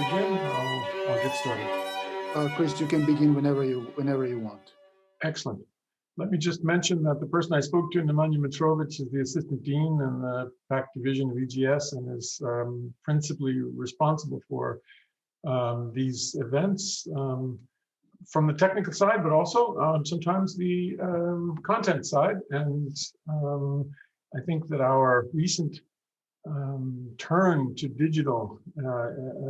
begin? I'll get started. Chris, you can begin whenever you want. Excellent. Let me just mention that the person I spoke to, Nemanja Mitrovic, is the Assistant Dean in the PAC Division of EGS and is principally responsible for these events from the technical side, but also sometimes the content side. And I think that our recent turn to digital,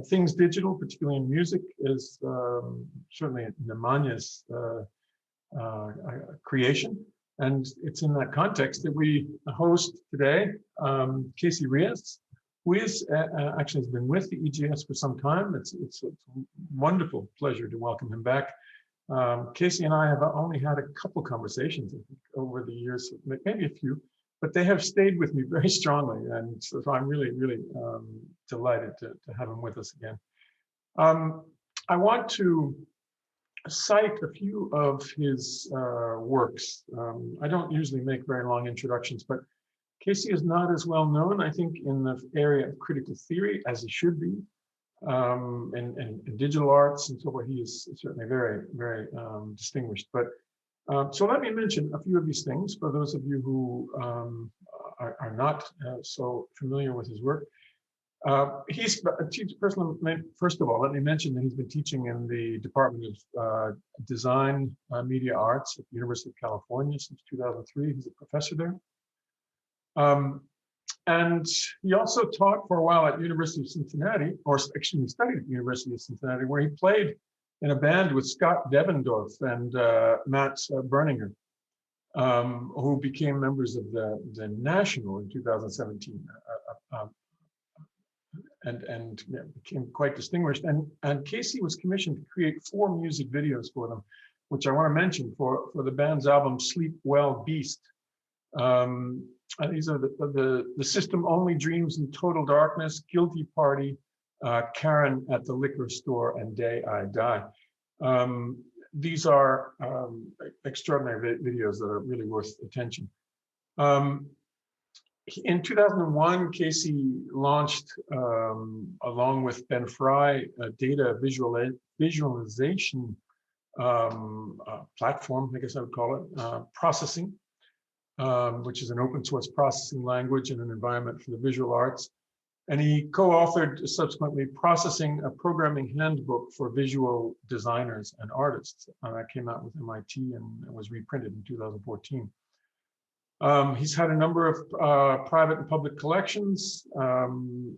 things digital, particularly in music, is certainly Nemanja's creation. And it's in that context that we host today Casey Reas, who is actually has been with the EGS for some time. It's a wonderful pleasure to welcome him back. Casey and I have only had a couple conversations, I think, over the years, maybe a few, but they have stayed with me very strongly. And so I'm really, really delighted to have him with us again. I want to cite a few of his works. I don't usually make very long introductions, but Casey is not as well known, I think, in the area of critical theory as he should be, and digital arts and so forth. He is certainly very, very distinguished. But so let me mention a few of these things for those of you who are not so familiar with his work. He's a teacher. First of all, let me mention that he's been teaching in the Department of Design, Media Arts at the University of California since 2003. He's a professor there. And he also taught for a while at University of Cincinnati, or actually studied at the University of Cincinnati, where he played in a band with Scott Devendorf and Matt Berninger, who became members of the National in 2017. And became quite distinguished. And Casey was commissioned to create 4 music videos for them, which I want to mention for the band's album Sleep Well Beast. And these are the System Only Dreams in Total Darkness, Guilty Party, Karen at the Liquor Store, and Day I Die. These are extraordinary videos that are really worth attention. In 2001, Casey launched, along with Ben Fry, a data visualization platform, I guess I would call it, processing, which is an open source processing language and an environment for the visual arts. And he co-authored subsequently Processing, a Programming Handbook for Visual Designers and Artists. That came out with MIT and was reprinted in 2014. He's had a number of private and public collections, and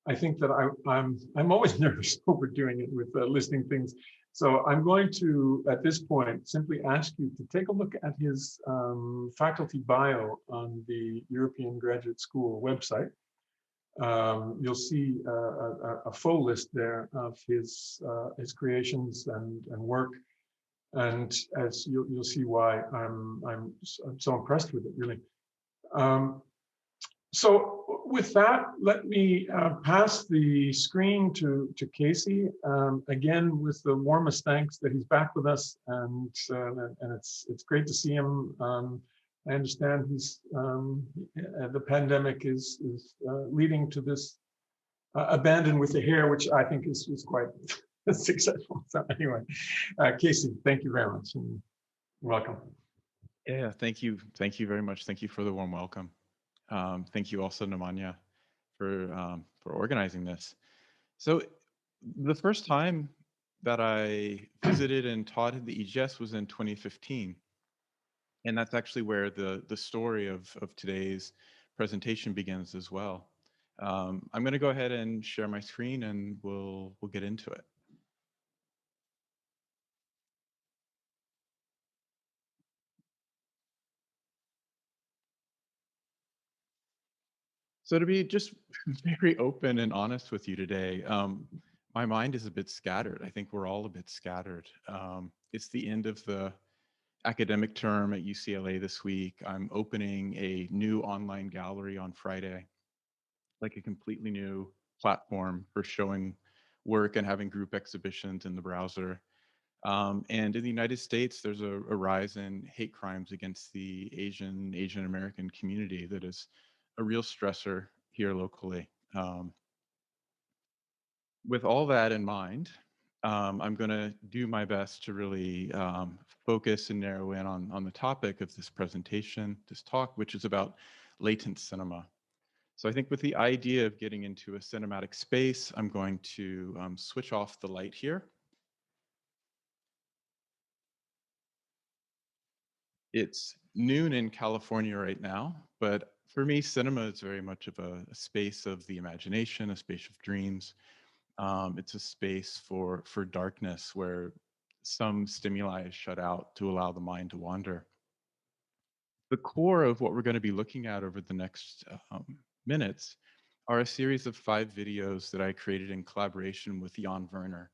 I think that I'm always nervous over doing it with listing things. So I'm going to, at this point, simply ask you to take a look at his faculty bio on the European Graduate School website. You'll see a full list there of his creations and work. And as you'll see why I'm so impressed with it, really. So with that, let me pass the screen to Casey. Again, with the warmest thanks that he's back with us, and it's great to see him. I understand he's the pandemic is leading to this abandon with the hair, which I think is quite successful. So anyway, Casey, thank you very much and welcome. Yeah, thank you. Thank you very much. Thank you for the warm welcome. Thank you also, Nemanja, for organizing this. So the first time that I visited and taught at the EGS was in 2015. And that's actually where the story of today's presentation begins as well. I'm going to go ahead and share my screen and we'll get into it. So to be just very open and honest with you today, my mind is a bit scattered. I think we're all a bit scattered. It's the end of the academic term at UCLA this week. I'm opening a new online gallery on Friday, like a completely new platform for showing work and having group exhibitions in the browser. And in the United States, there's a rise in hate crimes against the Asian American community that is a real stressor here locally. with all that in mind, I'm going to do my best to really focus and narrow in on the topic of this presentation, this talk, which is about latent cinema. So I think with the idea of getting into a cinematic space, I'm going to switch off the light here. It's noon in California right now, but for me, cinema is very much of a space of the imagination, a space of dreams. It's a space for darkness where some stimuli is shut out to allow the mind to wander. The core of what we're going to be looking at over the next minutes are a series of 5 videos that I created in collaboration with Jan Werner.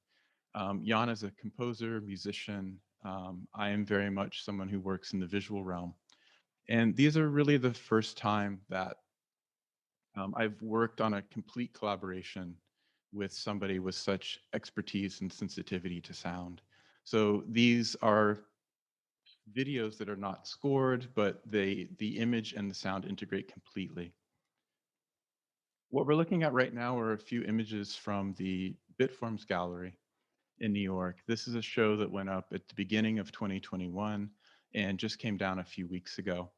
Jan is a composer, musician. I am very much someone who works in the visual realm. And these are really the first time that I've worked on a complete collaboration with somebody with such expertise and sensitivity to sound. So these are videos that are not scored, but the image and the sound integrate completely. What we're looking at right now are a few images from the Bitforms Gallery in New York. This is a show that went up at the beginning of 2021 and just came down a few weeks ago.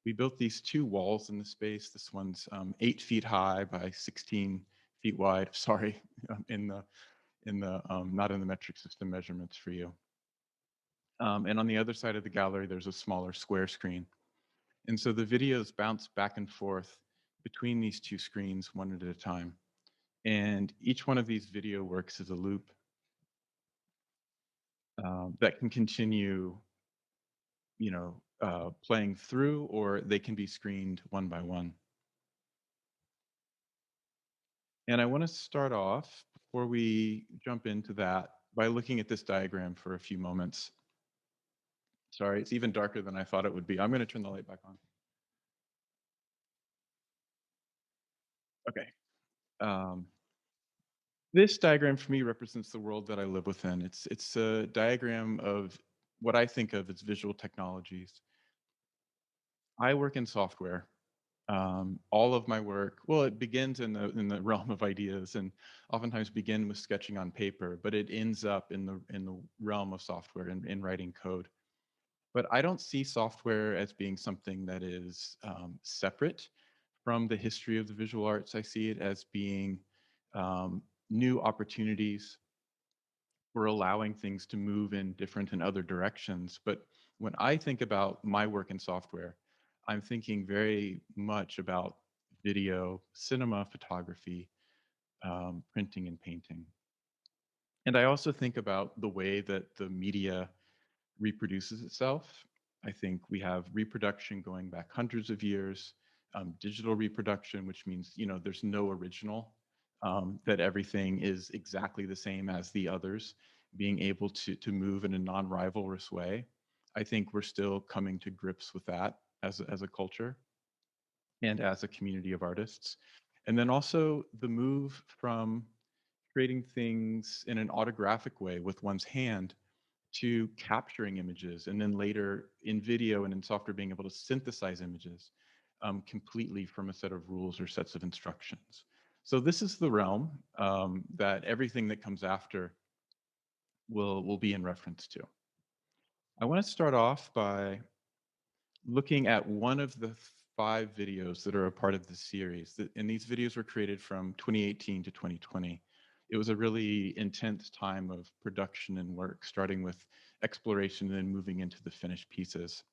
We built these 2 walls in the space. This one's 8 feet high by 16 feet wide. Sorry, in the not in the metric system measurements for you. And on the other side of the gallery, there's a smaller square screen. And so the videos bounce back and forth between these 2 screens one at a time. And each one of these video works as a loop that can continue, playing through, or they can be screened one by one. And I want to start off, before we jump into that, by looking at this diagram for a few moments. Sorry, it's even darker than I thought it would be. I'm going to turn the light back on. Okay. This diagram for me represents the world that I live within. It's a diagram of what I think of as visual technologies. I work in software. All of my work, well, it begins in the realm of ideas, and oftentimes begin with sketching on paper, but it ends up in the realm of software and in writing code. But I don't see software as being something that is separate from the history of the visual arts. I see it as being new opportunities for allowing things to move in different and other directions. But when I think about my work in software, I'm thinking very much about video, cinema, photography, printing, and painting. And I also think about the way that the media reproduces itself. I think we have reproduction going back hundreds of years, digital reproduction, which means there's no original, that everything is exactly the same as the others, being able to move in a non-rivalrous way. I think we're still coming to grips with that as a culture and as a community of artists. And then also the move from creating things in an autographic way with one's hand to capturing images, and then later in video and in software being able to synthesize images completely from a set of rules or sets of instructions. So this is the realm that everything that comes after will be in reference to. I want to start off by looking at one of the 5 videos that are a part of this series. And these videos were created from 2018 to 2020. It was a really intense time of production and work, starting with exploration and then moving into the finished pieces.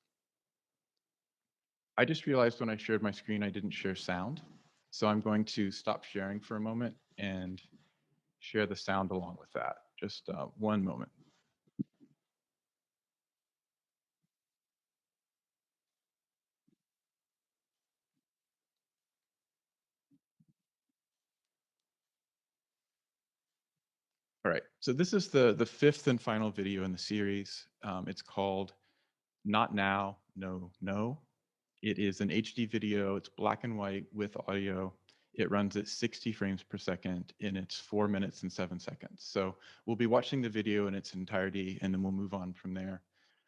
I just realized when I shared my screen, I didn't share sound. So I'm going to stop sharing for a moment and share the sound along with that. Just one moment. All right, so this is the 5th and final video in the series. It's called Not Now, No, No. It is an HD video. It's black and white with audio. It runs at 60 frames per second, and it's 4 minutes and 7 seconds. So we'll be watching the video in its entirety, and then we'll move on from there.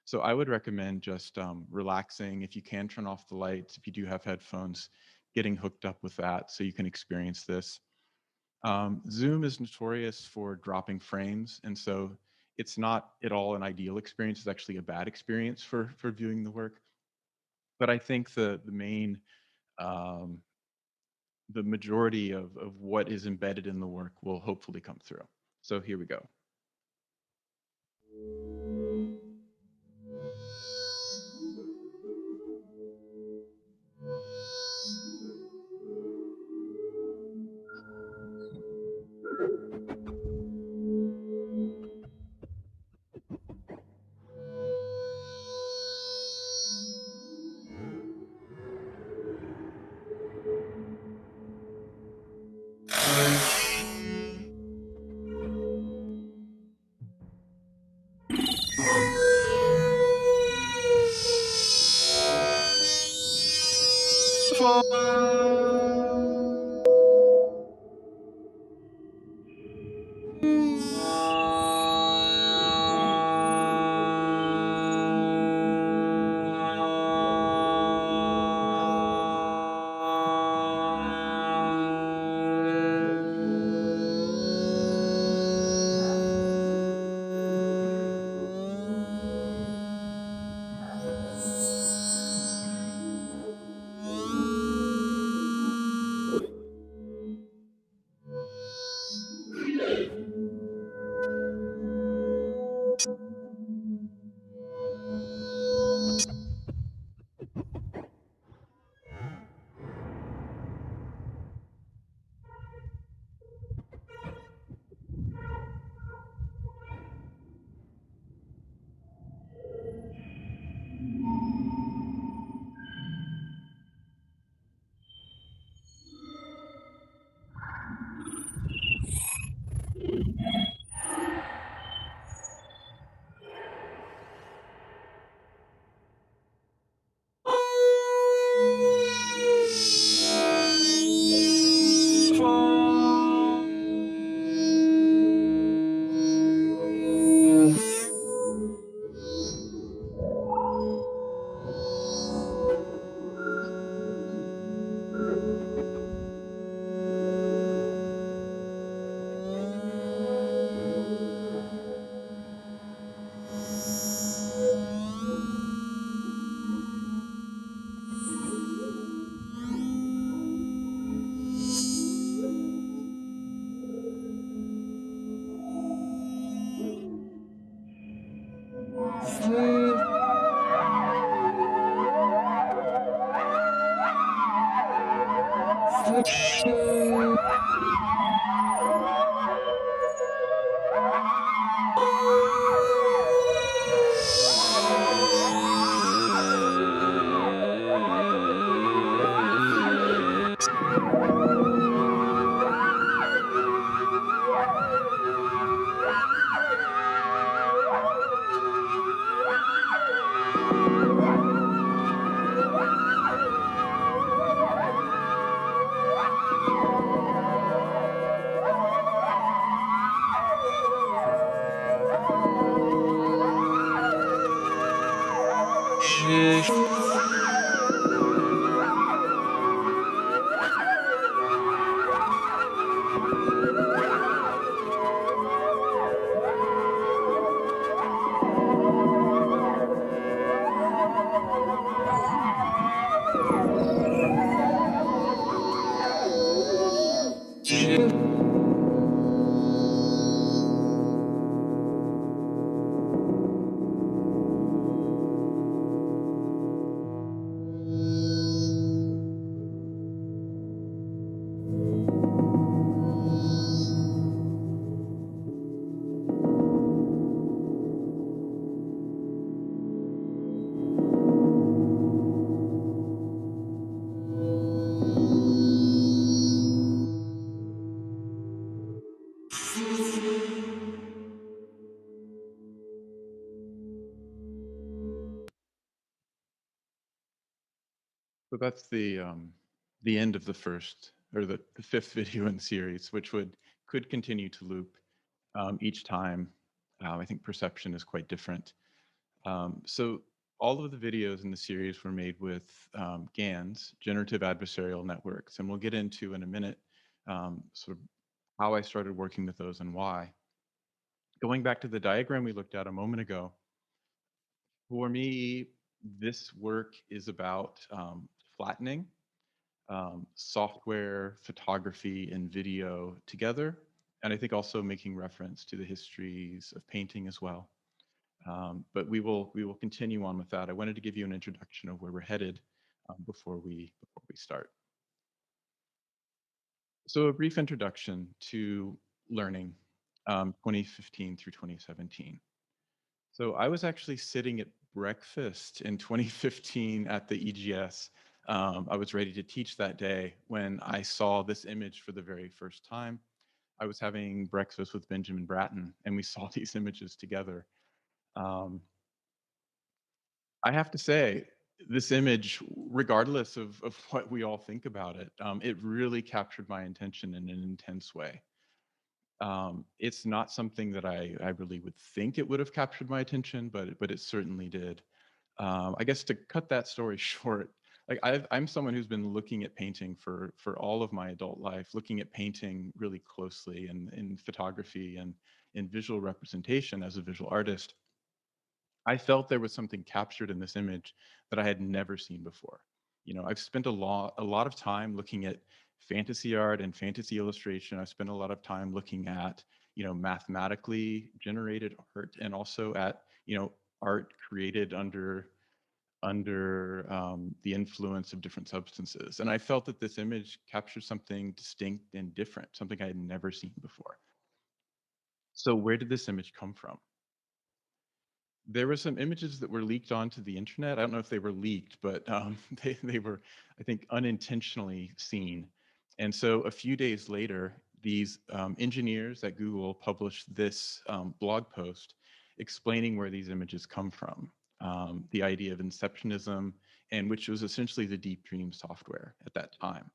So I would recommend just relaxing. If you can, turn off the lights. If you do have headphones, getting hooked up with that so you can experience this. Zoom is notorious for dropping frames, and so it's not at all an ideal experience. It's actually a bad experience for viewing the work. But I think the main um, the majority of what is embedded in the work will hopefully come through. So here we go. So that's the end of the first or the fifth video in the series, which could continue to loop each time. I think perception is quite different. So all of the videos in the series were made with GANs, generative adversarial networks, and we'll get into in a minute sort of how I started working with those and why. Going back to the diagram we looked at a moment ago, for me, this work is about flattening software, photography, and video together. And I think also making reference to the histories of painting as well. But we will continue on with that. I wanted to give you an introduction of where we're headed before we start. So a brief introduction to learning, 2015 through 2017. So I was actually sitting at breakfast in 2015 at the EGS. I was ready to teach that day when I saw this image for the very first time. I was having breakfast with Benjamin Bratton, and we saw these images together. I have to say, this image, regardless of what we all think about it, it really captured my attention in an intense way. It's not something that I really would think it would have captured my attention, but it certainly did. I guess to cut that story short, like I'm someone who's been looking at painting for all of my adult life, looking at painting really closely and in photography and in visual representation as a visual artist. I felt there was something captured in this image that I had never seen before. You know, I've spent a lot of time looking at fantasy art and fantasy illustration. I've spent a lot of time looking at, mathematically generated art, and also at, art created under the influence of different substances. And I felt that this image captured something distinct and different, something I had never seen before. So where did this image come from? There were some images that were leaked onto the internet. I don't know if they were leaked, but they were, I think, unintentionally seen. And so a few days later, these engineers at Google published this blog post explaining where these images come from, the idea of inceptionism, and which was essentially the Deep Dream software at that time.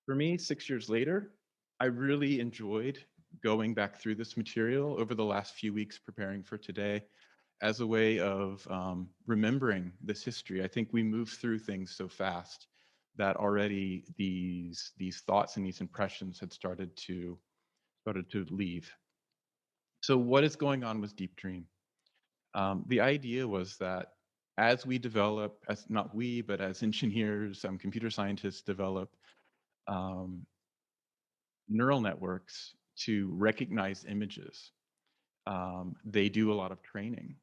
For me, 6 years later, I really enjoyed going back through this material over the last few weeks preparing for today as a way of remembering this history. I think we move through things so fast that already these thoughts and these impressions had started to leave. So what is going on with Deep Dream? The idea was that as we develop, as not we, but as engineers, computer scientists develop um, neural networks to recognize images, they do a lot of training.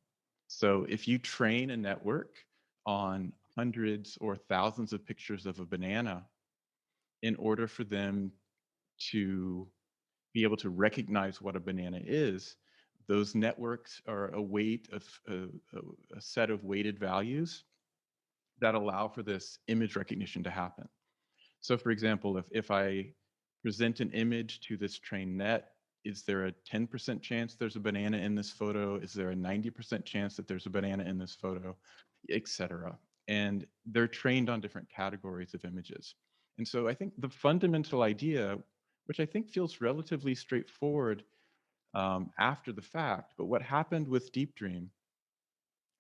So if you train a network on hundreds or thousands of pictures of a banana, in order for them to be able to recognize what a banana is, those networks are a set of weighted values that allow for this image recognition to happen. So for example, if I present an image to this trained net, is there a 10% chance there's a banana in this photo? Is there a 90% chance that there's a banana in this photo, etc.? And they're trained on different categories of images. And so I think the fundamental idea, which I think feels relatively straightforward after the fact, but what happened with Deep Dream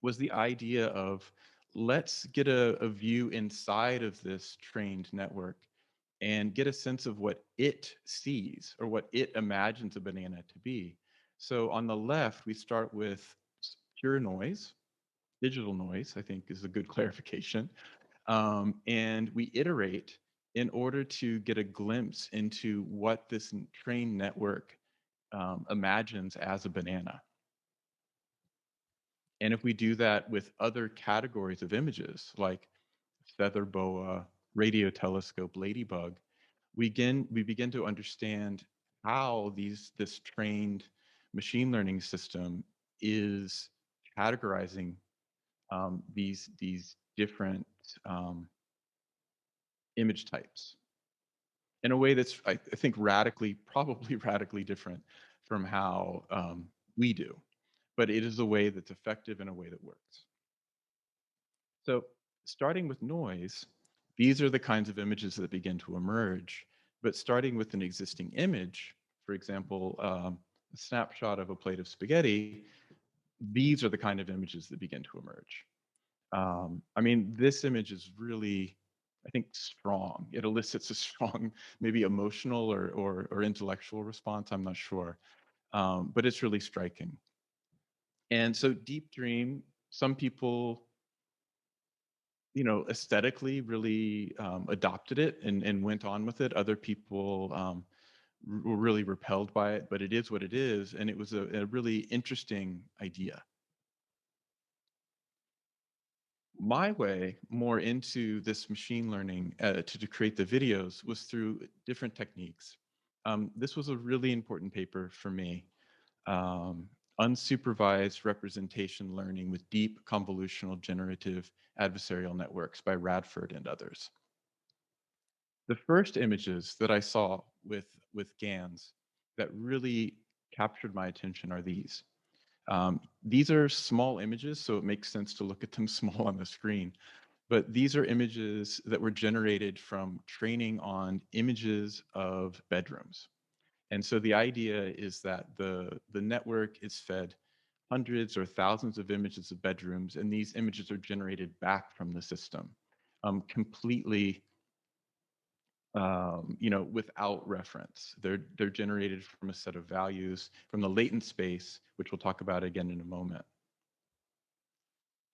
was the idea of let's get a view inside of this trained network and get a sense of what it sees or what it imagines a banana to be. So on the left, we start with pure noise, digital noise, I think is a good clarification. And we iterate in order to get a glimpse into what this trained network imagines as a banana. And if we do that with other categories of images like feather boa, radio telescope, ladybug, we begin to understand how this trained machine learning system is categorizing these different image types in a way that's I think probably radically different from how we do, but it is a way that's effective in a way that works. So starting with noise, these are the kinds of images that begin to emerge. But starting with an existing image, for example, a snapshot of a plate of spaghetti, these are the kind of images that begin to emerge. I mean, this image is really I think, strong. It elicits a strong, maybe emotional or intellectual response. I'm not sure, but it's really striking. And so, Deep Dream, some people, aesthetically really adopted it and went on with it. Other people were really repelled by it, but it is what it is, and it was a really interesting idea. My way more into this machine learning to create the videos was through different techniques. This was a really important paper for me. Um, Unsupervised representation learning with deep convolutional generative adversarial networks by Radford and others. The first images that I saw with GANs that really captured my attention are these. These are small images, so it makes sense to look at them small on the screen. But these are images that were generated from training on images of bedrooms. And so the idea is that the network is fed hundreds or thousands of images of bedrooms, and these images are generated back from the system, completely, without reference. They're generated from a set of values from the latent space, which we'll talk about again in a moment.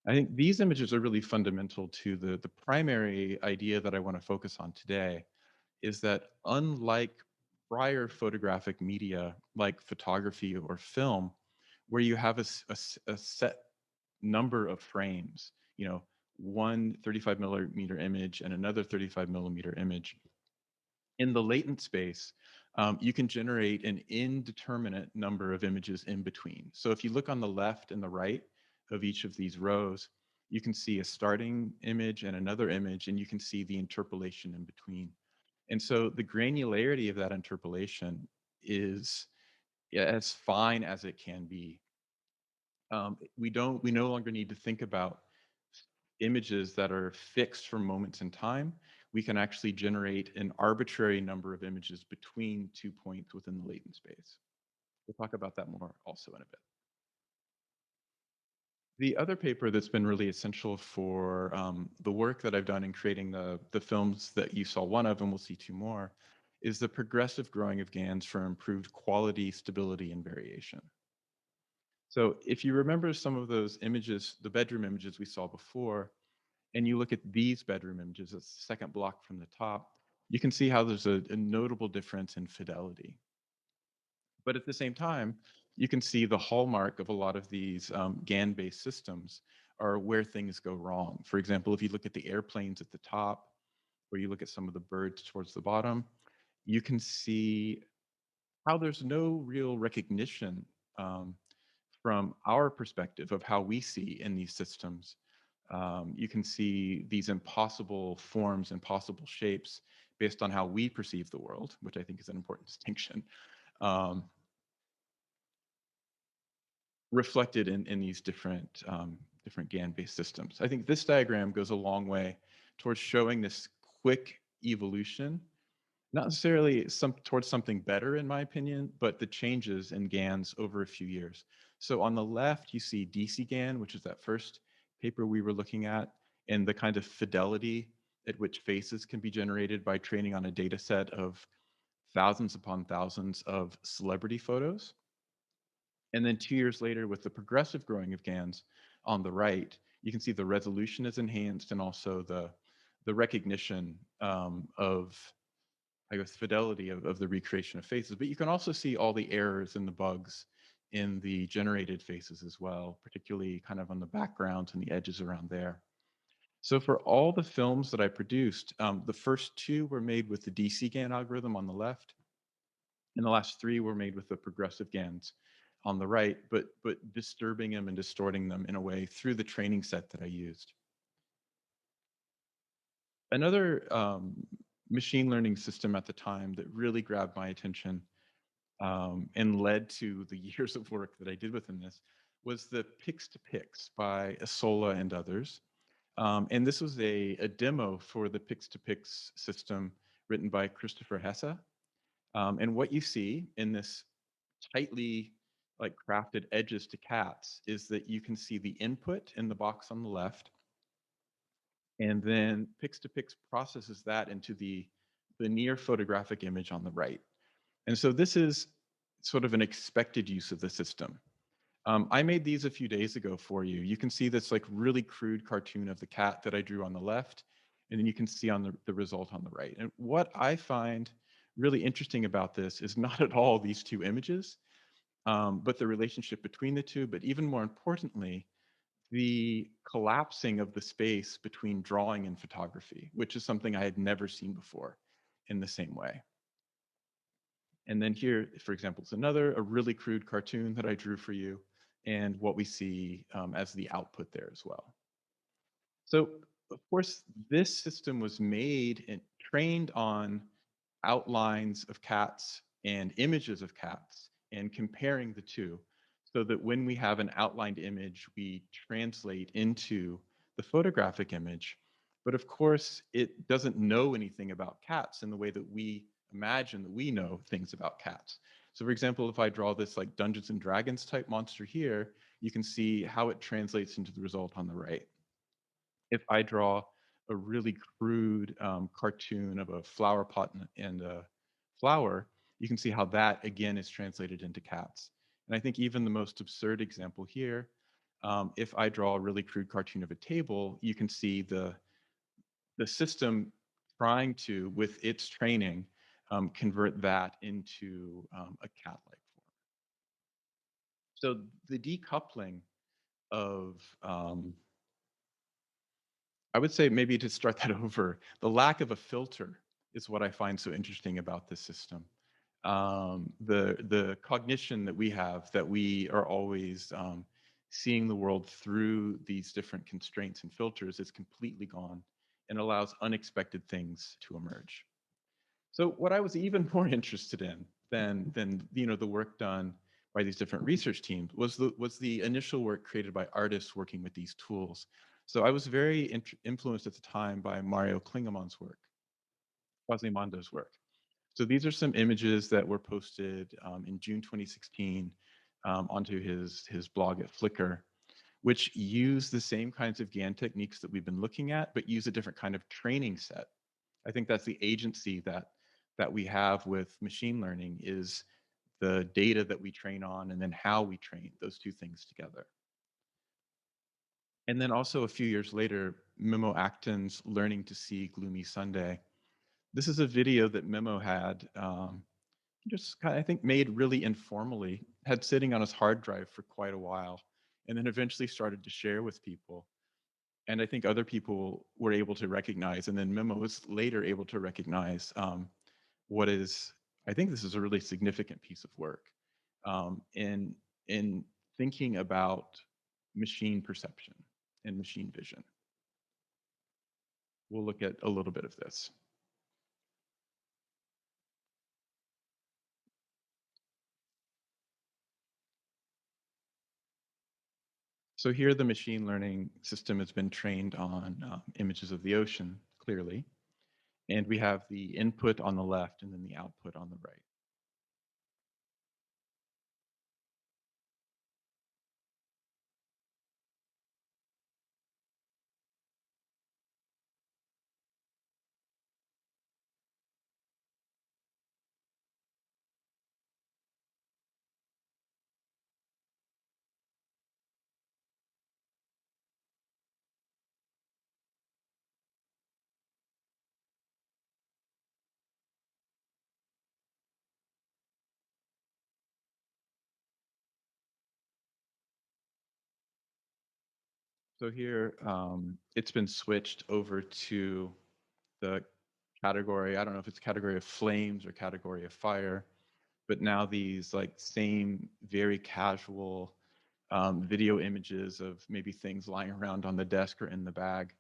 I think these images are really fundamental to the primary idea that I want to focus on today, is that unlike prior photographic media like photography or film, where you have a set number of frames, one 35 millimeter image and another 35 millimeter image, in the latent space, you can generate an indeterminate number of images in between. So if you look on the left and the right of each of these rows, you can see a starting image and another image, and you can see the interpolation in between. And so the granularity of that interpolation is, yeah, as fine as it can be. We no longer need to think about images that are fixed for moments in time. We can actually generate an arbitrary number of images between 2 points within the latent space. We'll talk about that more also in a bit. The other paper that's been really essential for the work that I've done in creating the films that you saw one of, and we'll see two more, is the progressive growing of GANs for improved quality, stability, and variation. So if you remember some of those images, the bedroom images we saw before, and you look at these bedroom images, it's the second block from the top, you can see how there's a notable difference in fidelity. But at the same time, you can see the hallmark of a lot of these GAN-based systems are where things go wrong. For example, if you look at the airplanes at the top, or you look at some of the birds towards the bottom, you can see how there's no real recognition from our perspective of how we see in these systems. You can see these impossible forms, impossible shapes based on how we perceive the world, which I think is an important distinction, reflected in these different GAN-based systems. I think this diagram goes a long way towards showing this quick evolution, not necessarily towards something better, in my opinion, but the changes in GANs over a few years. So on the left, you see DC GAN, which is that first paper we were looking at, and the kind of fidelity at which faces can be generated by training on a data set of thousands upon thousands of celebrity photos. And then 2 years later, with the progressive growing of GANs on the right, you can see the resolution is enhanced and also the recognition of, I guess, fidelity of the recreation of faces. But you can also see all the errors and the bugs in the generated faces as well, particularly kind of on the backgrounds and the edges around there. So for all the films that I produced, the first two were made with the DC GAN algorithm on the left, and the last three were made with the progressive GANs on the right, but disturbing them and distorting them in a way through the training set that I used. Another machine learning system at the time that really grabbed my attention and led to the years of work that I did within this was the Pix to Pix by Isola and others. And this was a demo for the Pix to Pix system written by Christopher Hesse. And what you see in this tightly crafted edges to cats is that you can see the input in the box on the left, and then Pix2Pix processes that into the near photographic image on the right. And so this is sort of an expected use of the system. I made these a few days ago for you. You can see this like really crude cartoon of the cat that I drew on the left, and then you can see on the result on the right. And what I find really interesting about this is not at all these two images, but the relationship between the two, but even more importantly, the collapsing of the space between drawing and photography, which is something I had never seen before in the same way. And then here, for example, is a really crude cartoon that I drew for you, and what we see as the output there as well. So, of course, this system was made and trained on outlines of cats and images of cats and comparing the two so that when we have an outlined image, we translate into the photographic image. But of course, it doesn't know anything about cats in the way that we imagine that we know things about cats. So for example, if I draw this like Dungeons and Dragons type monster here, you can see how it translates into the result on the right. If I draw a really crude cartoon of a flower pot and a flower, you can see how that again is translated into cats. And I think even the most absurd example here, if I draw a really crude cartoon of a table, you can see the system trying to, with its training, convert that into a cat-like form. So the decoupling of I would say maybe to start that over, the lack of a filter is what I find so interesting about this system. The cognition that we have, that we are always seeing the world through these different constraints and filters, is completely gone and allows unexpected things to emerge. So what I was even more interested in than the work done by these different research teams was the initial work created by artists working with these tools. So I was very influenced at the time by Mario Klingemann's work, Quasimondo's work. So these are some images that were posted in June 2016 onto his blog at Flickr, which use the same kinds of GAN techniques that we've been looking at, but use a different kind of training set. I think that's the agency that we have with machine learning, is the data that we train on and then how we train those two things together. And then also a few years later, Memo Acton's Learning to See Gloomy Sunday. This is a video that Memo had just kind of, I think, made really informally, had sitting on his hard drive for quite a while, and then eventually started to share with people. And I think other people were able to recognize, and then Memo was later able to recognize what is, I think this is a really significant piece of work in thinking about machine perception and machine vision. We'll look at a little bit of this. So here the machine learning system has been trained on images of the ocean, clearly. And we have the input on the left and then the output on the right. So here, it's been switched over to the category, I don't know if it's category of flames or category of fire, but now these like same very casual video images of maybe things lying around on the desk or in the bag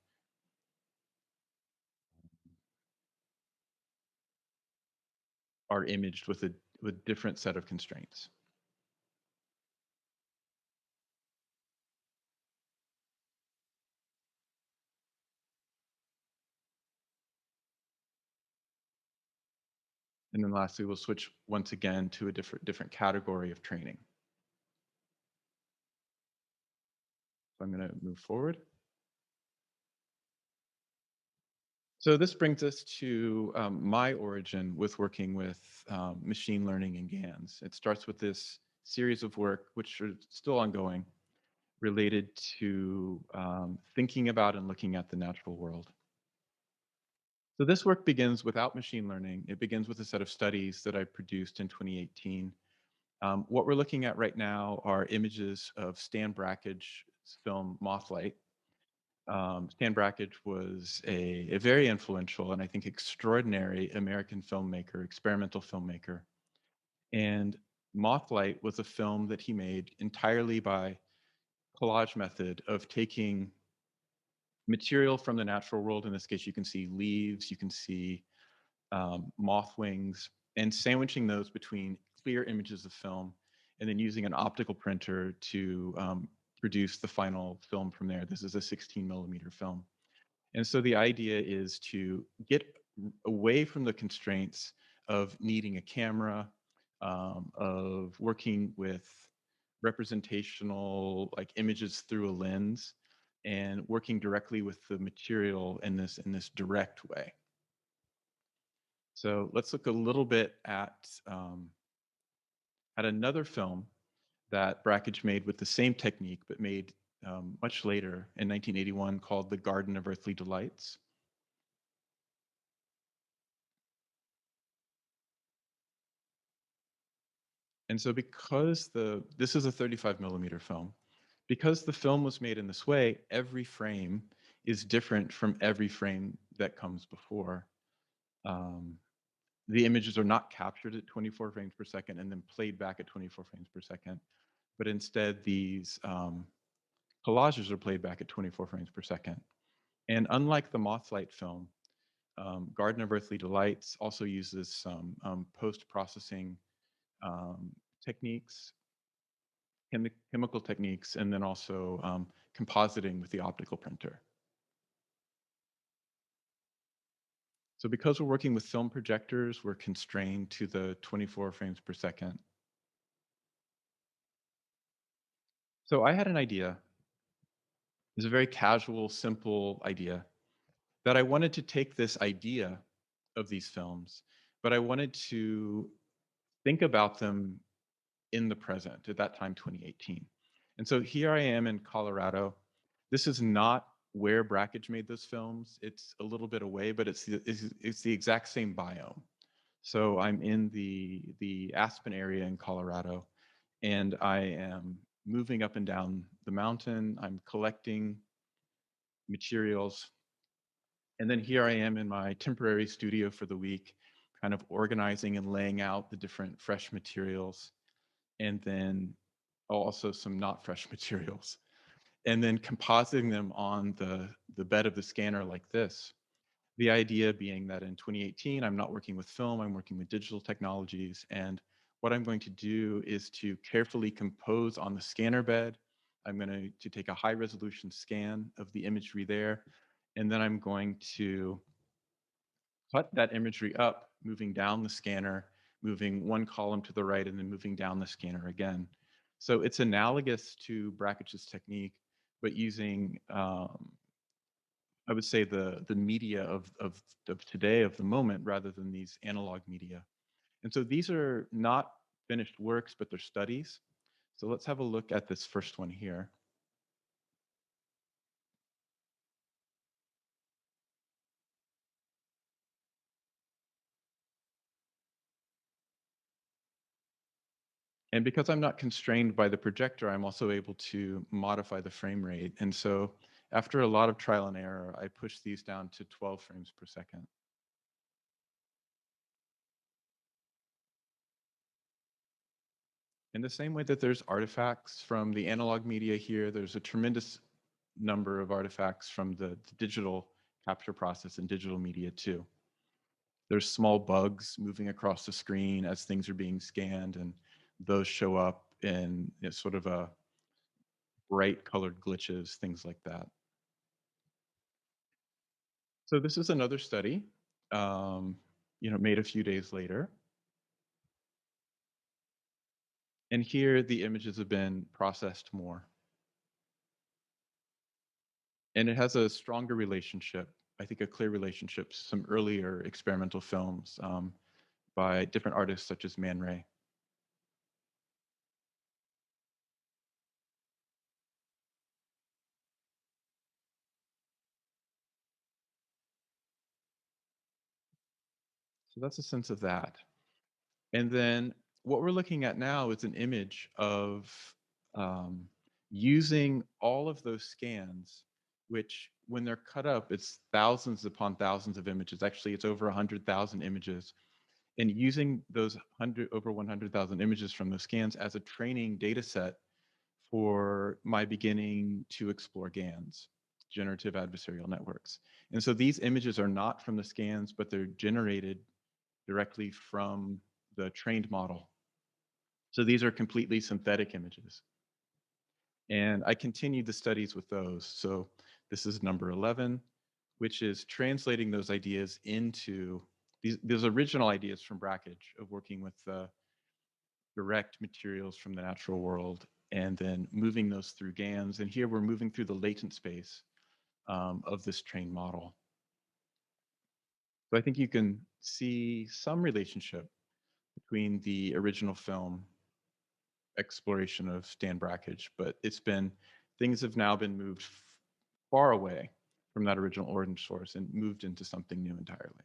are imaged with a different set of constraints. And then lastly, we'll switch once again to a different category of training. So I'm going to move forward. So this brings us to my origin with working with machine learning and GANs. It starts with this series of work, which are still ongoing, related to thinking about and looking at the natural world. So this work begins without machine learning. It begins with a set of studies that I produced in 2018. What we're looking at right now are images of Stan Brackage's film Mothlight. Stan Brackage was a very influential and I think extraordinary American filmmaker, experimental filmmaker. And Mothlight was a film that he made entirely by collage method of taking material from the natural world. In this case, you can see leaves, you can see moth wings, and sandwiching those between clear images of film, and then using an optical printer to produce the final film from there. This is a 16 mm film. And so the idea is to get away from the constraints of needing a camera, of working with representational like images through a lens, and working directly with the material in this direct way. So let's look a little bit at another film that Brackage made with the same technique, but made much later in 1981, called The Garden of Earthly Delights. And so because this is a 35 mm film, because the film was made in this way, every frame is different from every frame that comes before. The images are not captured at 24 frames per second and then played back at 24 frames per second, but instead these collages are played back at 24 frames per second. And unlike the Mothlight film, Garden of Earthly Delights also uses some post-processing techniques, chemical techniques, and then also compositing with the optical printer. So because we're working with film projectors, we're constrained to the 24 frames per second. So I had an idea. It's a very casual, simple idea that I wanted to take this idea of these films, but I wanted to think about them in the present, at that time, 2018. And so here I am in Colorado. This is not where Brackage made those films. It's a little bit away, but it's the exact same biome. So I'm in the Aspen area in Colorado, and I am moving up and down the mountain. I'm collecting materials. And then here I am in my temporary studio for the week, kind of organizing and laying out the different fresh materials, and then also some not fresh materials, and then compositing them on the bed of the scanner like this. The idea being that in 2018, I'm not working with film, I'm working with digital technologies. And what I'm going to do is to carefully compose on the scanner bed. I'm going to take a high resolution scan of the imagery there. And then I'm going to cut that imagery up, moving down the scanner, moving one column to the right, and then moving down the scanner again. So it's analogous to Brackage's technique, but using, I would say, the media of today, of the moment, rather than these analog media. And so these are not finished works, but they're studies. So let's have a look at this first one here. And because I'm not constrained by the projector, I'm also able to modify the frame rate. And so after a lot of trial and error, I pushed these down to 12 frames per second. In the same way that there's artifacts from the analog media here, there's a tremendous number of artifacts from the digital capture process and digital media too. There's small bugs moving across the screen as things are being scanned, and those show up in sort of a bright colored glitches, things like that. So this is another study, made a few days later. And here the images have been processed more. And it has a stronger relationship I think, a clear relationship to some earlier experimental films by different artists such as Man Ray. So that's a sense of that. And then what we're looking at now is an image of um, using all of those scans, which when they're cut up, it's thousands upon thousands of images. Actually, it's over 100,000 images. And using those over 100,000 images from those scans as a training data set for my beginning to explore GANs, generative adversarial networks. And so these images are not from the scans, but they're generated directly from the trained model. So these are completely synthetic images. And I continued the studies with those. So this is number 11, which is translating those ideas into these original ideas from Brackage of working with direct materials from the natural world and then moving those through GANs. And here we're moving through the latent space of this trained model. So I think you can see some relationship between the original film exploration of Stan Brackage, but things have now been moved far away from that original origin source and moved into something new entirely.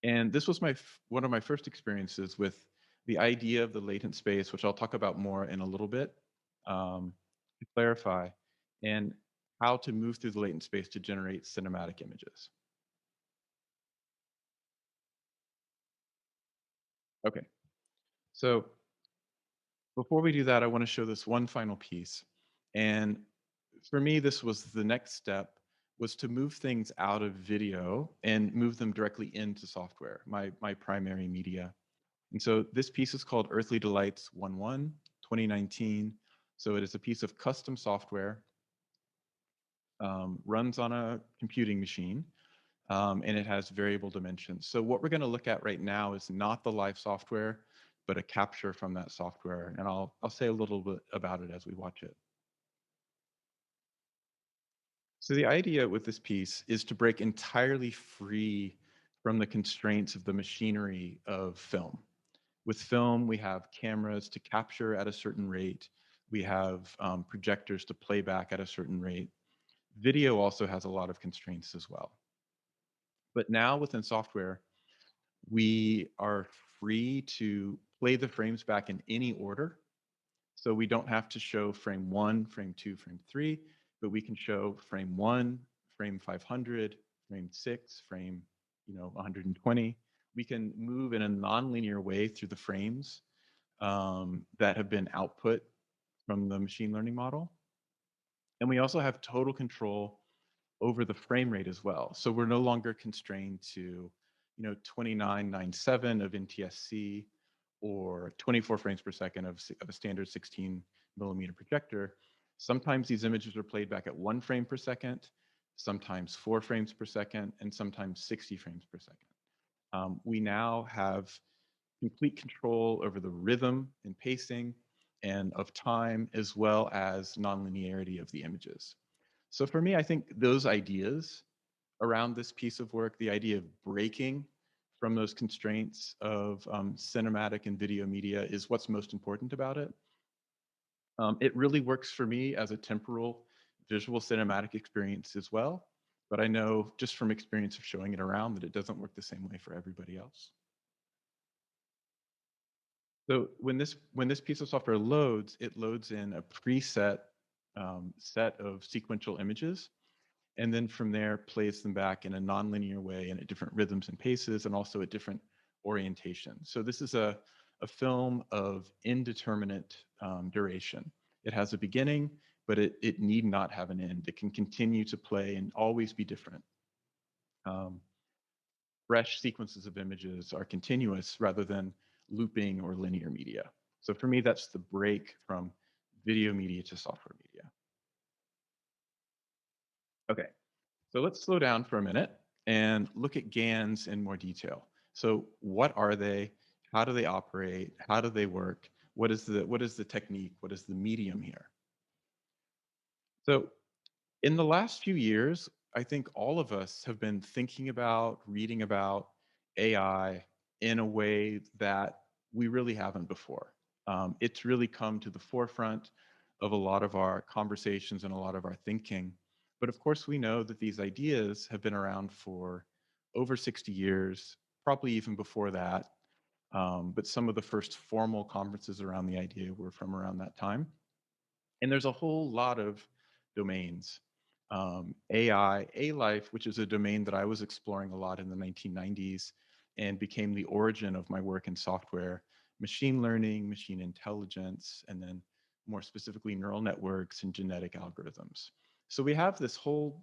And this was one of my first experiences with the idea of the latent space, which I'll talk about more in a little bit to clarify, and how to move through the latent space to generate cinematic images. Okay, so before we do that, I want to show this one final piece. And for me, this was the next step, was to move things out of video and move them directly into software, my primary media. And so this piece is called Earthly Delights 1.1, 2019. So it is a piece of custom software, runs on a computing machine, and it has variable dimensions. So what we're going to look at right now is not the live software, but a capture from that software. And I'll say a little bit about it as we watch it. So the idea with this piece is to break entirely free from the constraints of the machinery of film. With film, we have cameras to capture at a certain rate. We have projectors to play back at a certain rate. Video also has a lot of constraints as well. But now within software, we are free to play the frames back in any order. So we don't have to show frame 1, frame 2, frame 3, but we can show frame 1, frame 500, frame 6, frame 120. We can move in a nonlinear way through the frames that have been output from the machine learning model. And we also have total control over the frame rate as well. So we're no longer constrained to 2997 of NTSC or 24 frames per second of a standard 16 millimeter projector. Sometimes these images are played back at 1 frame per second, sometimes 4 frames per second, and sometimes 60 frames per second. We now have complete control over the rhythm and pacing and of time, as well as nonlinearity of the images. So for me, I think those ideas around this piece of work, the idea of breaking from those constraints of cinematic and video media is what's most important about it. It really works for me as a temporal visual cinematic experience as well, but I know just from experience of showing it around that it doesn't work the same way for everybody else. So when this piece of software loads, it loads in a preset set of sequential images, and then from there plays them back in a nonlinear way and at different rhythms and paces, and also at different orientation. So this is a film of indeterminate duration. It has a beginning, but it need not have an end. It can continue to play and always be different. Fresh sequences of images are continuous rather than looping or linear media. So for me, that's the break from video media to software media. Okay, so let's slow down for a minute and look at GANs in more detail. So what are they? How do they operate? How do they work? What is the technique? What is the medium here? So in the last few years, I think all of us have been thinking about, reading about AI in a way that we really haven't before. It's really come to the forefront of a lot of our conversations and a lot of our thinking. But of course, we know that these ideas have been around for over 60 years, probably even before that. But some of the first formal conferences around the idea were from around that time. And there's a whole lot of domains. AI, A-Life, which is a domain that I was exploring a lot in the 1990s and became the origin of my work in software, machine learning, machine intelligence, and then more specifically neural networks and genetic algorithms. So we have this whole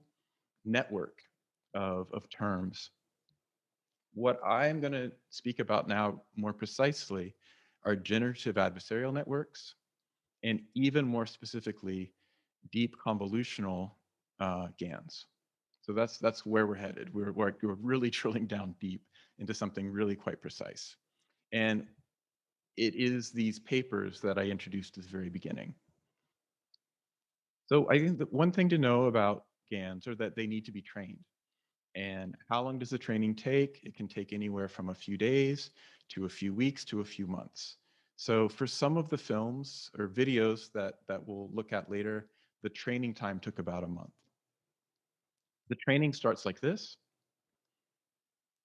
network of terms. What I'm going to speak about now more precisely are generative adversarial networks, and even more specifically, deep convolutional GANs. So that's where we're headed. We're really drilling down deep into something really quite precise. And it is these papers that I introduced at the very beginning. So I think that one thing to know about GANs are that they need to be trained. And how long does the training take? It can take anywhere from a few days to a few weeks to a few months. So for some of the films or videos that we'll look at later, the training time took about a month. The training starts like this.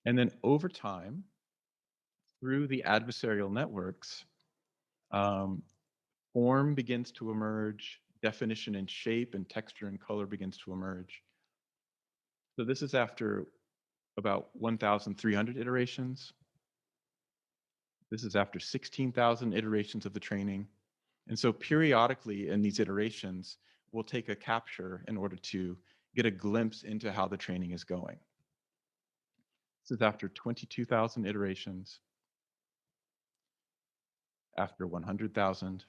And then over time, through the adversarial networks, um, form begins to emerge, definition and shape and texture and color begins to emerge. So this is after about 1,300 iterations. This is after 16,000 iterations of the training. And so periodically in these iterations, we'll take a capture in order to get a glimpse into how the training is going. This is after 22,000 iterations, after 100,000.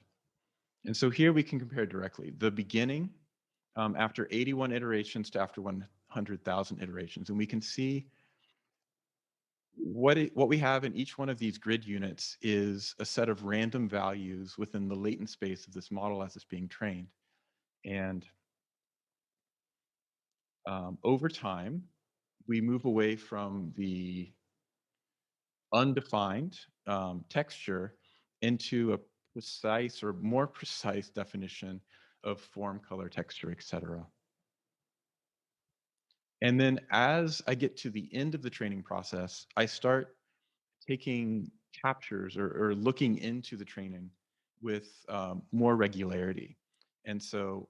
And so here we can compare directly. The beginning, after 81 iterations to after 100,000 iterations. And we can see what we have in each one of these grid units is a set of random values within the latent space of this model as it's being trained. And over time, we move away from the undefined texture into a precise or more precise definition of form, color, texture, etc. And then as I get to the end of the training process, I start taking captures or looking into the training with more regularity. And so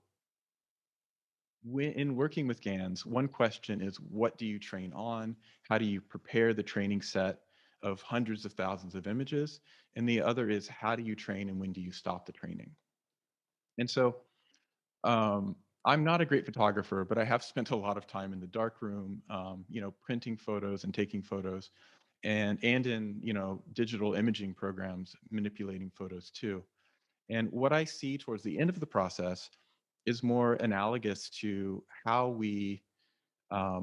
in working with GANs, one question is, what do you train on? How do you prepare the training set of hundreds of thousands of images? And the other is, how do you train and when do you stop the training? And so I'm not a great photographer, but I have spent a lot of time in the darkroom, printing photos and taking photos, and in digital imaging programs, manipulating photos too. And what I see towards the end of the process is more analogous to how we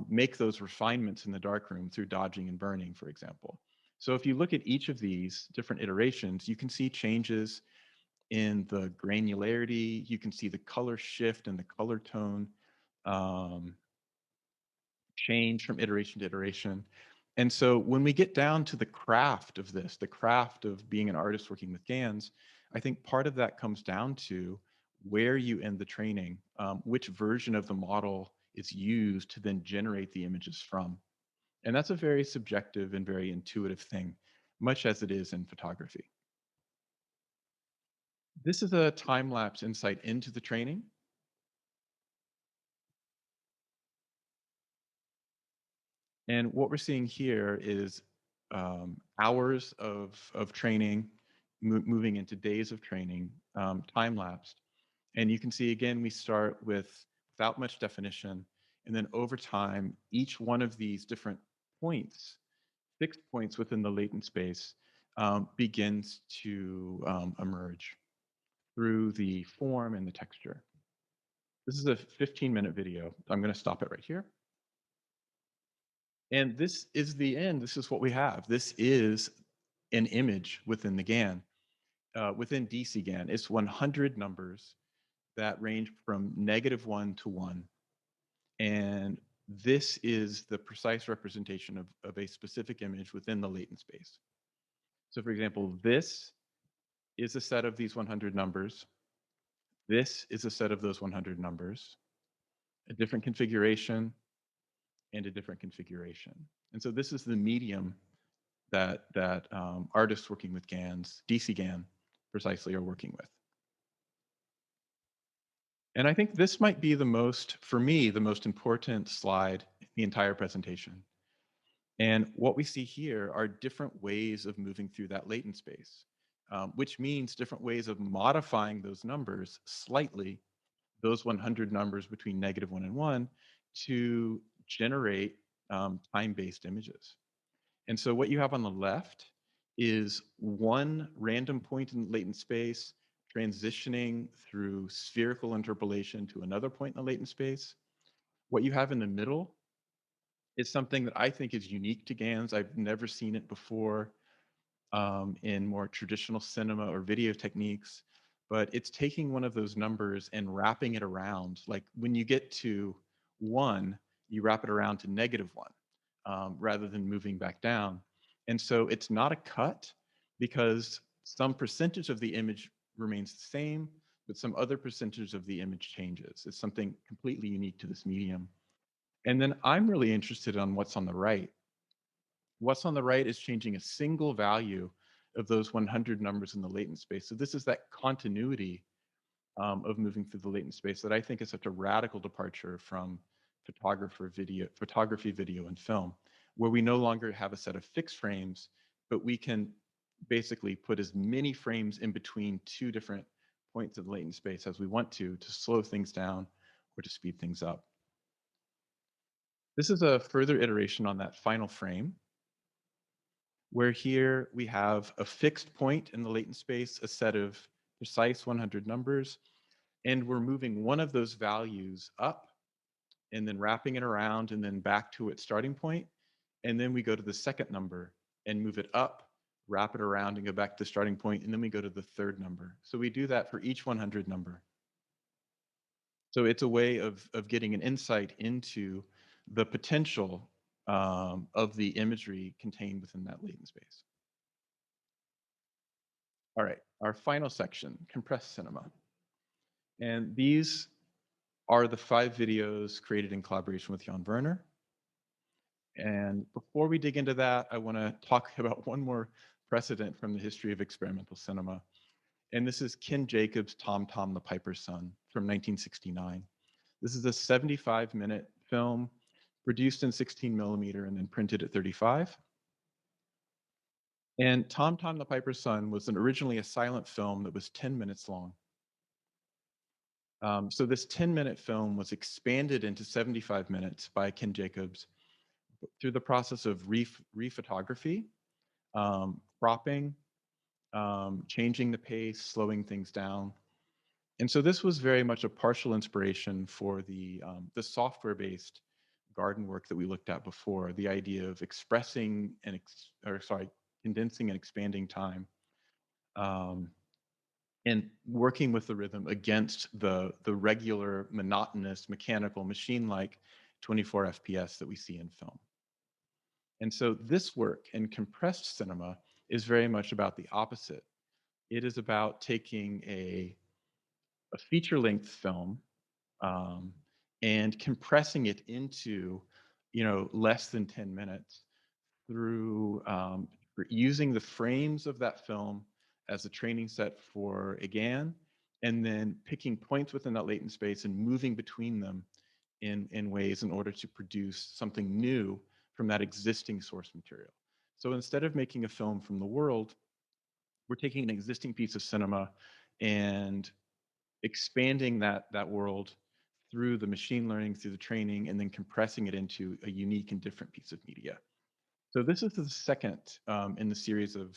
make those refinements in the darkroom through dodging and burning, for example. So if you look at each of these different iterations, you can see changes in the granularity, you can see the color shift and the color tone um, change from iteration to iteration. And so when we get down to the craft of this, the craft of being an artist working with GANs, I think part of that comes down to where you end the training, which version of the model is used to then generate the images from. And that's a very subjective and very intuitive thing, much as it is in photography. This is a time-lapse insight into the training. And what we're seeing here is hours of training, moving into days of training, time-lapsed. And you can see, again, we start without much definition. And then over time, each one of these different points, fixed points within the latent space, begins to emerge through the form and the texture. This is a 15-minute video. I'm going to stop it right here. And this is the end. This is what we have. This is an image within the GAN, within DC GAN. It's 100 numbers that range from -1 to 1. And this is the precise representation of a specific image within the latent space. So for example, this is a set of these 100 numbers. This is a set of those 100 numbers, a different configuration, and a different configuration. And so this is the medium that artists working with GANs, DC GAN precisely, are working with. And I think this might be the most, for me, the most important slide in the entire presentation. And what we see here are different ways of moving through that latent space, which means different ways of modifying those numbers slightly, those 100 numbers between -1 and 1, to generate time-based images. And so what you have on the left is one random point in latent space transitioning through spherical interpolation to another point in the latent space. What you have in the middle is something that I think is unique to GANs. I've never seen it before in more traditional cinema or video techniques, but it's taking one of those numbers and wrapping it around. Like when you get to 1, you wrap it around to -1 rather than moving back down. And so it's not a cut because some percentage of the image remains the same, but some other percentage of the image changes. It's something completely unique to this medium. And then I'm really interested on what's on the right. What's on the right is changing a single value of those 100 numbers in the latent space. So this is that continuity of moving through the latent space that I think is such a radical departure from photography, video, and film, where we no longer have a set of fixed frames, but we can basically put as many frames in between two different points of the latent space as we want to slow things down or to speed things up. This is a further iteration on that final frame, where here we have a fixed point in the latent space, a set of precise 100 numbers, and we're moving one of those values up and then wrapping it around and then back to its starting point. And then we go to the second number and move it up, wrap it around and go back to the starting point, and then we go to the third number. So we do that for each 100 number. So it's a way of getting an insight into the potential of the imagery contained within that latent space. All right, our final section, compressed cinema. And these are the 5 videos created in collaboration with Jan Werner. And before we dig into that, I want to talk about one more precedent from the history of experimental cinema. And this is Ken Jacobs' Tom Tom the Piper's Son from 1969. This is a 75-minute film produced in 16mm and then printed at 35. And Tom Tom the Piper's Son was originally a silent film that was 10 minutes long. So this 10-minute film was expanded into 75 minutes by Ken Jacobs through the process of rephotography, cropping, changing the pace, slowing things down. And so this was very much a partial inspiration for the software-based garden work that we looked at before, the idea of expressing and, condensing and expanding time. And working with the rhythm against the regular, monotonous, mechanical, machine-like 24 FPS that we see in film. And so this work in compressed cinema is very much about the opposite. It is about taking a feature-length film and compressing it into, less than 10 minutes through using the frames of that film as a training set for a GAN, and then picking points within that latent space and moving between them in ways in order to produce something new from that existing source material. So instead of making a film from the world, we're taking an existing piece of cinema and expanding that world through the machine learning, through the training, and then compressing it into a unique and different piece of media. So this is the second in the series of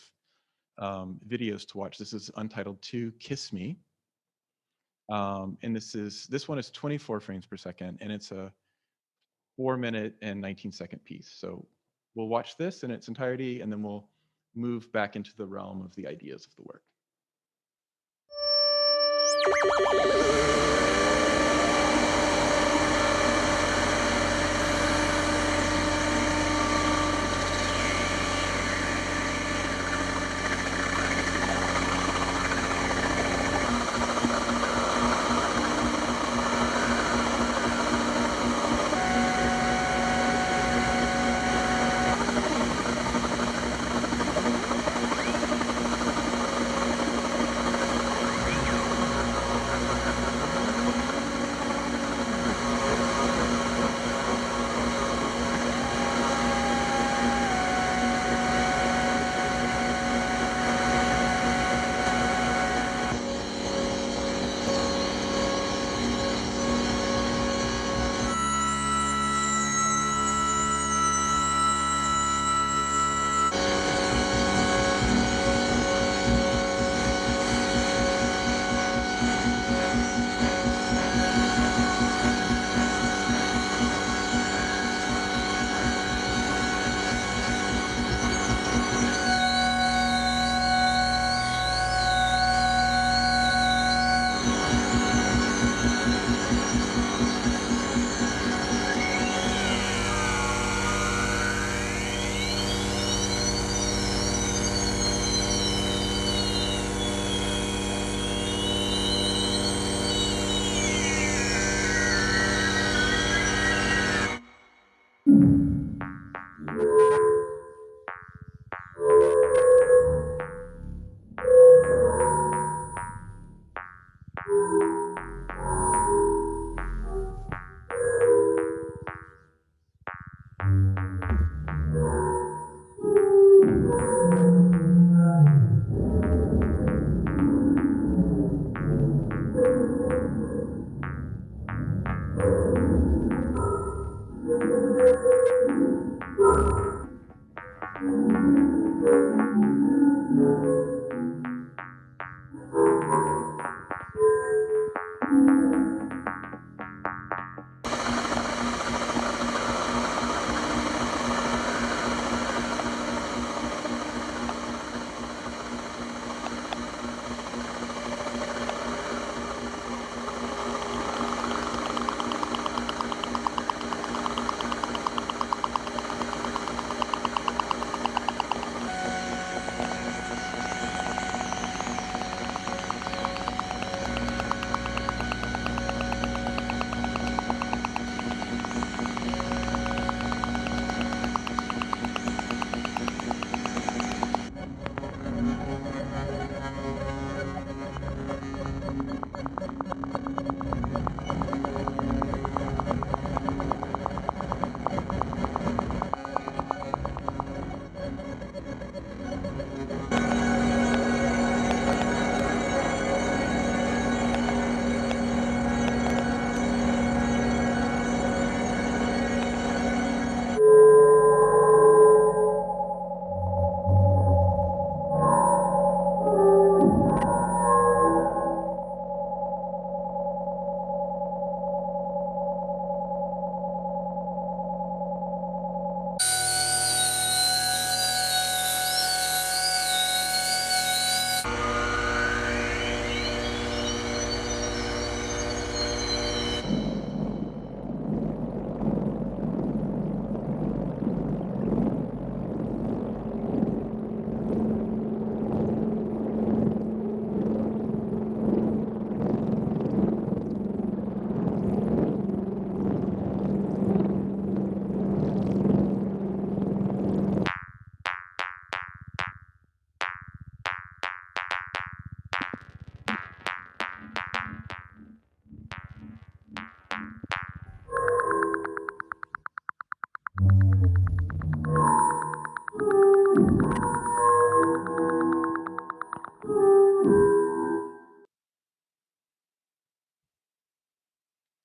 videos to watch. This is Untitled 2, Kiss Me. And this one is 24 frames per second, and it's a 4-minute and 19-second piece. So we'll watch this in its entirety, and then we'll move back into the realm of the ideas of the work.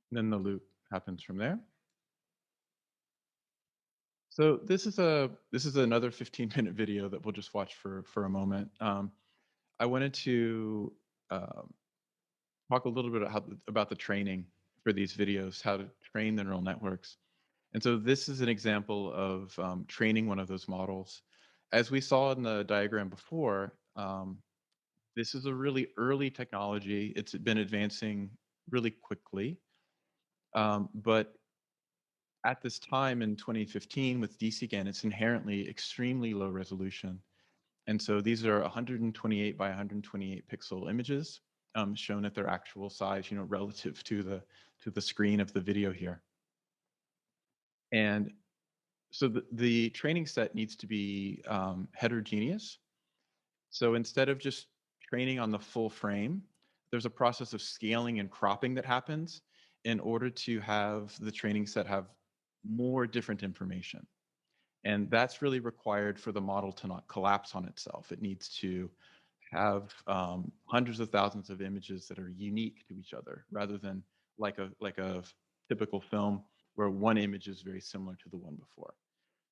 Then the loop happens from there. So this is another 15-minute video that we'll just watch for a moment. I wanted to talk a little bit about the training for these videos, how to train the neural networks. And so this is an example of training one of those models. As we saw in the diagram before, This is a really early technology. It's been advancing really quickly. But at this time in 2015 with DCGAN, it's inherently extremely low resolution. And so these are 128 by 128 pixel images shown at their actual size, relative to the screen of the video here. And so the training set needs to be heterogeneous. So instead of just training on the full frame, there's a process of scaling and cropping that happens in order to have the training set have more different information. And that's really required for the model to not collapse on itself. It needs to have hundreds of thousands of images that are unique to each other, rather than like a typical film where one image is very similar to the one before.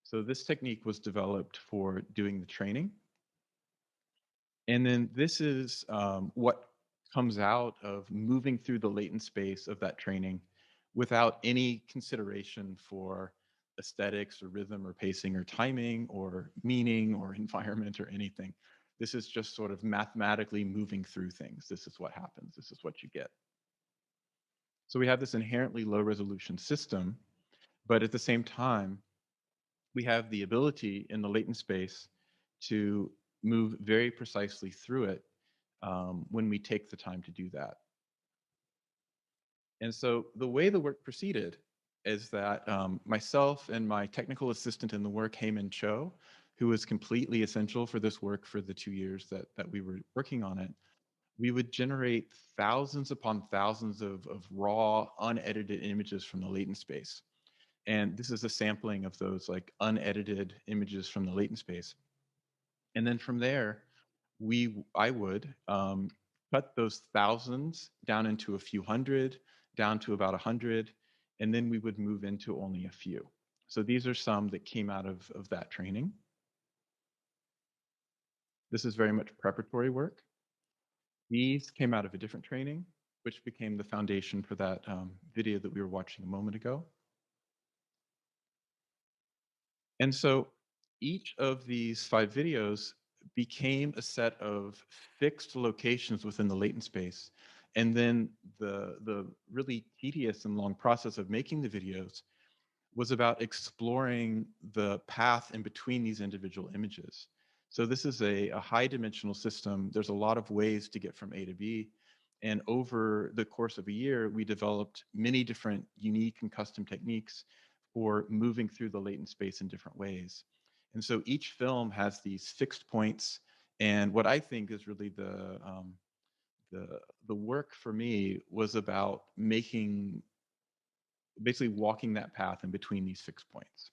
So this technique was developed for doing the training. And then this is what comes out of moving through the latent space of that training without any consideration for aesthetics or rhythm or pacing or timing or meaning or environment or anything. This is just sort of mathematically moving through things. This is what happens. This is what you get. So we have this inherently low resolution system, but at the same time, we have the ability in the latent space to move very precisely through it when we take the time to do that. And so the way the work proceeded is that myself and my technical assistant in the work, Heyman Cho, who was completely essential for this work for the 2 years that we were working on it, we would generate thousands upon thousands of raw, unedited images from the latent space. And this is a sampling of those like unedited images from the latent space. And then from there, I would cut those thousands down into a few hundred, down to about 100, and then we would move into only a few. So these are some that came out of that training. This is very much preparatory work. These came out of a different training, which became the foundation for that video that we were watching a moment ago. And so each of these 5 videos became a set of fixed locations within the latent space. And then the really tedious and long process of making the videos was about exploring the path in between these individual images. So this is a high dimensional system. There's a lot of ways to get from A to B. And over the course of a year, we developed many different unique and custom techniques for moving through the latent space in different ways. And so each film has these fixed points. And what I think is really the work for me was about basically walking that path in between these fixed points.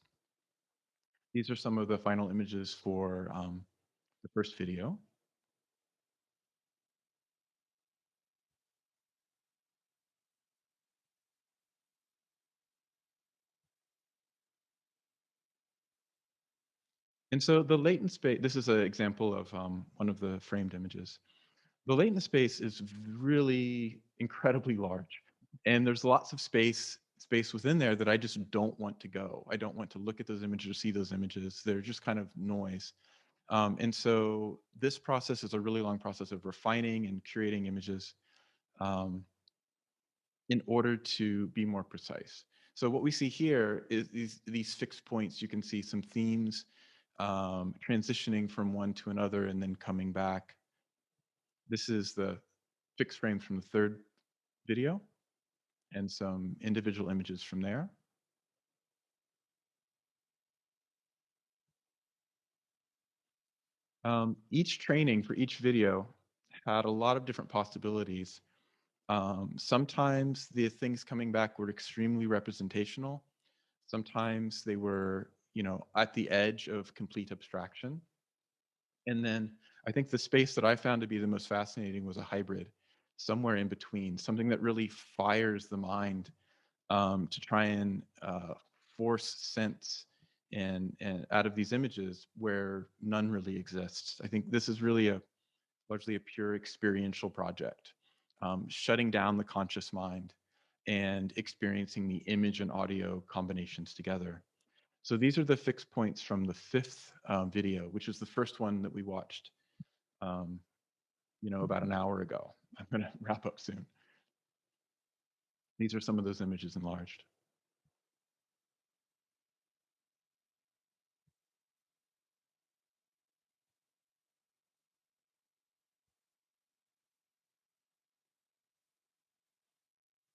These are some of the final images for the first video. And so the latent space, this is an example of one of the framed images. The latent space is really incredibly large. And there's lots of space within there that I just don't want to go. I don't want to look at those images or see those images. They're just kind of noise. And so this process is a really long process of refining and curating images in order to be more precise. So what we see here is these fixed points. You can see some themes transitioning from one to another and then coming back. This is the fixed frames from the third video and some individual images from there. Each training for each video had a lot of different possibilities. Sometimes the things coming back were extremely representational. Sometimes they were, at the edge of complete abstraction. And then I think the space that I found to be the most fascinating was a hybrid, somewhere in between, something that really fires the mind to try and force sense and out of these images where none really exists. I think this is really largely a pure experiential project, shutting down the conscious mind and experiencing the image and audio combinations together. So these are the fixed points from the 5th video, which is the first one that we watched. about an hour ago. I'm going to wrap up soon. These are some of those images enlarged.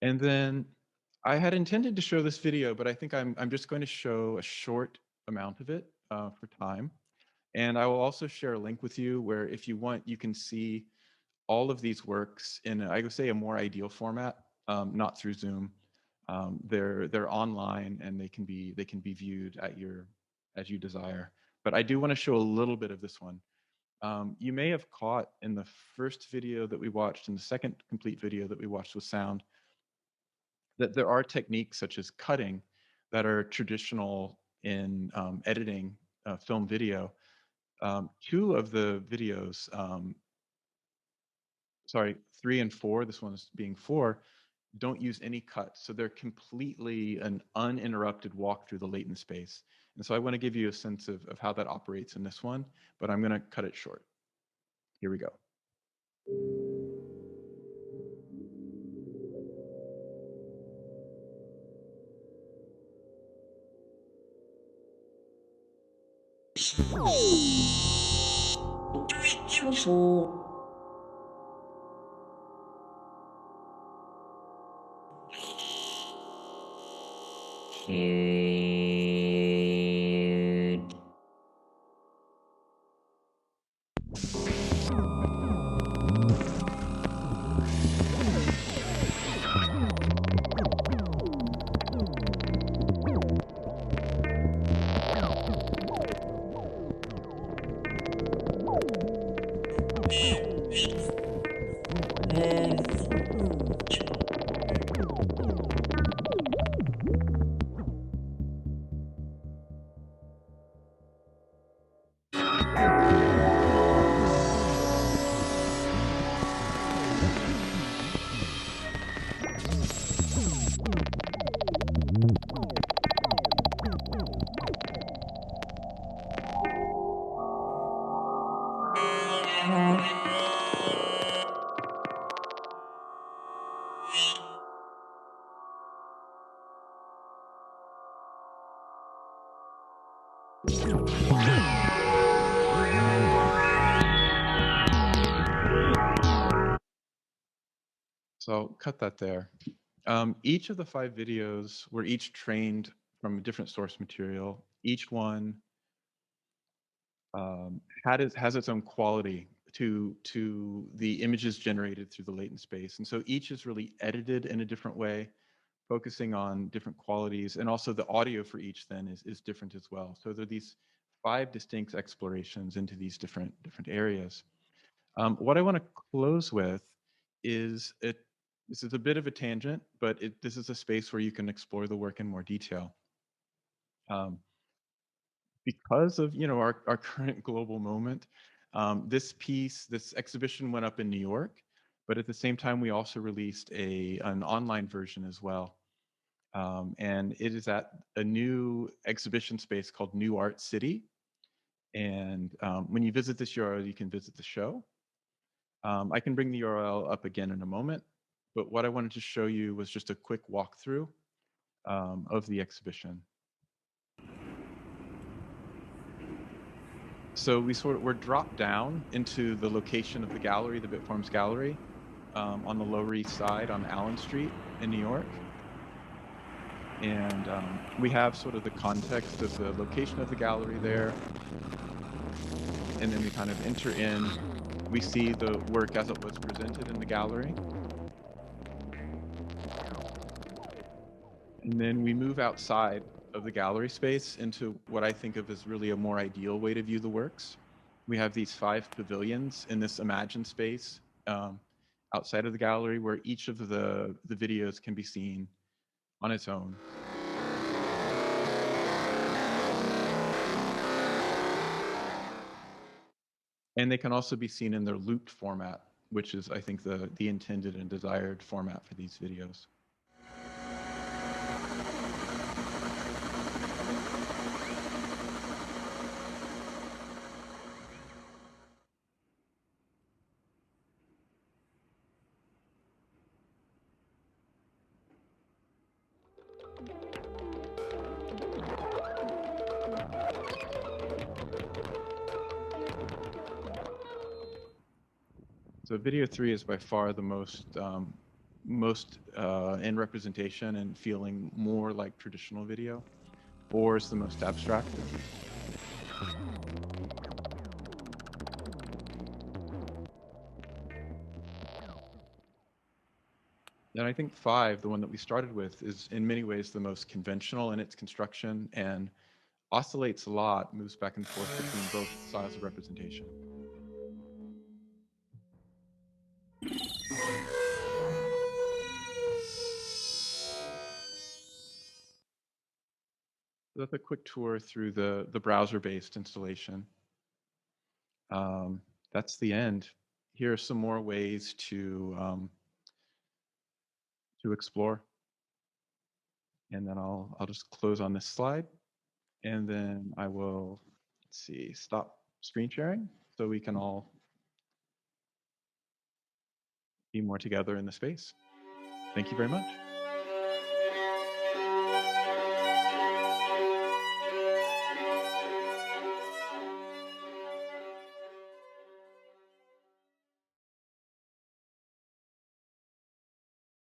And then I had intended to show this video, but I think I'm just going to show a short amount of it for time. And I will also share a link with you where if you want, you can see all of these works in, I would say, a more ideal format, not through Zoom. They're online and they can be viewed as you desire. But I do want to show a little bit of this one. You may have caught in the first video that we watched and the second complete video that we watched with sound that there are techniques such as cutting that are traditional in editing film video. Two of the videos, sorry, 3 and 4, this one is being 4, don't use any cuts. So they're completely an uninterrupted walk through the latent space. And so I want to give you a sense of how that operates in this one, but I'm going to cut it short. Here we go. So cut that there. Each of the 5 videos were each trained from a different source material. Each one has its own quality to the images generated through the latent space. And so each is really edited in a different way, focusing on different qualities. And also the audio for each then is different as well. So there are these 5 distinct explorations into these different areas. What I want to close with is this is a bit of a tangent, but this is a space where you can explore the work in more detail. Because of our current global moment, this exhibition went up in New York, but at the same time we also released an online version as well. And it is at a new exhibition space called New Art City. And when you visit this URL, you can visit the show. I can bring the URL up again in a moment, but what I wanted to show you was just a quick walkthrough of the exhibition. So we're dropped down into the location of the gallery, the Bitforms Gallery, on the Lower East Side on Allen Street in New York. And we have sort of the context of the location of the gallery there. And then we kind of enter in. We see the work as it was presented in the gallery. And then we move outside of the gallery space into what I think of as really a more ideal way to view the works. We have these 5 pavilions in this imagined space outside of the gallery where each of the videos can be seen on its own. And they can also be seen in their looped format, which is, I think, the intended and desired format for these videos. So video 3 is by far the most in representation and feeling more like traditional video. 4 is the most abstract. And I think 5, the one that we started with, is in many ways the most conventional in its construction and oscillates a lot, moves back and forth between both styles of representation. So that's a quick tour through the browser-based installation. That's the end. Here are some more ways to explore. And then I'll just close on this slide, and then I will, let's see, stop screen sharing so we can all be more together in the space. Thank you very much.